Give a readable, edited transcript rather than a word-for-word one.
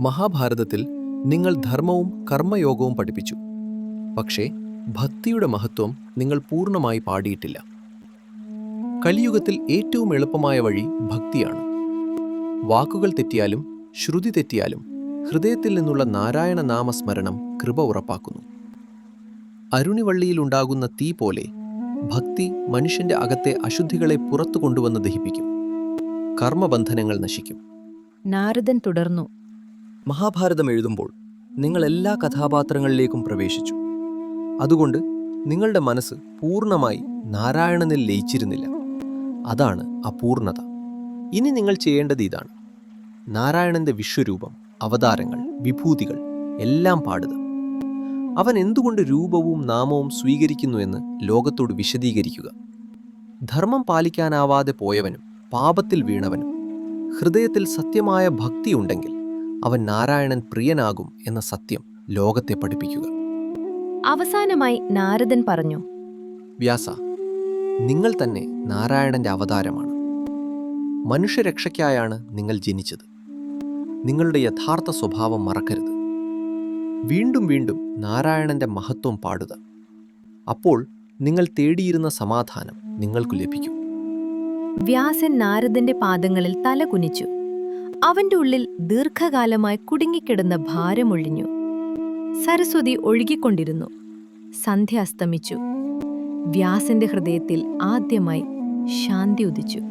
മഹാഭാരതത്തിൽ നിങ്ങൾ ധർമ്മവും കർമ്മയോഗവും പഠിപ്പിച്ചു. പക്ഷേ ഭക്തിയുടെ മഹത്വം നിങ്ങൾ പൂർണ്ണമായി പാടിയിട്ടില്ല. കലിയുഗത്തിൽ ഏറ്റവും എളുപ്പമായ വഴി ഭക്തിയാണ്. വാക്കുകൾ തെറ്റിയാലും ശ്രുതി തെറ്റിയാലും ഹൃദയത്തിൽ നിന്നുള്ള നാരായണ നാമസ്മരണം കൃപ ഉറപ്പാക്കുന്നു. അരുണിവള്ളിയിലുണ്ടാകുന്ന തീ പോലെ ഭക്തി മനുഷ്യന്റെ അകത്തെ അശുദ്ധികളെ പുറത്തു കൊണ്ടുവന്ന് ദഹിപ്പിക്കും. കർമ്മബന്ധനങ്ങൾ നശിക്കും. നാരദൻ തുടർന്നു. മഹാഭാരതം എഴുതുമ്പോൾ നിങ്ങൾ എല്ലാ കഥാപാത്രങ്ങളിലേക്കും പ്രവേശിച്ചു. അതുകൊണ്ട് നിങ്ങളുടെ മനസ്സ് പൂർണ്ണമായി നാരായണനിൽ ലയിച്ചിരുന്നില്ല. അതാണ് അപൂർണത. ഇനി നിങ്ങൾ ചെയ്യേണ്ടത് ഇതാണ്: നാരായണന്റെ വിശ്വരൂപം, അവതാരങ്ങൾ, വിഭൂതികൾ എല്ലാം പാടുക. അവൻ എന്തുകൊണ്ട് രൂപവും നാമവും സ്വീകരിക്കുന്നുവെന്ന് ലോകത്തോട് വിശദീകരിക്കുക. ധർമ്മം പാലിക്കാനാവാതെ പോയവനും പാപത്തിൽ വീണവനും ഹൃദയത്തിൽ സത്യമായ ഭക്തിയുണ്ടെങ്കിൽ അവൻ നാരായണൻ പ്രിയനാകും എന്ന സത്യം ലോകത്തെ പഠിപ്പിക്കുക. അവസാനമായി നാരദൻ പറഞ്ഞു. വ്യാസ, നിങ്ങൾ തന്നെ നാരായണന്റെ അവതാരമാണ്. മനുഷ്യരക്ഷയ്ക്കായാണ് നിങ്ങൾ ജനിച്ചത്. നിങ്ങളുടെ യഥാർത്ഥ സ്വഭാവം മറക്കരുത്. വീണ്ടും വീണ്ടും നാരായണന്റെ മഹത്വം പാടുക. അപ്പോൾ നിങ്ങൾ തേടിയിരുന്ന സമാധാനം നിങ്ങൾക്ക് ലഭിക്കും. വ്യാസൻ നാരദന്റെ പാദങ്ങളിൽ തല കുനിച്ചു. അവന്റെ ഉള്ളിൽ ദീർഘകാലമായി കുടുങ്ങിക്കിടന്ന ഭാരമൊഴിഞ്ഞു. സരസ്വതി ഒഴുകിക്കൊണ്ടിരുന്നു. സന്ധ്യ അസ്തമിച്ചു. വ്യാസന്റെ ഹൃദയത്തിൽ ആദ്യമായി ശാന്തി ഉദിച്ചു.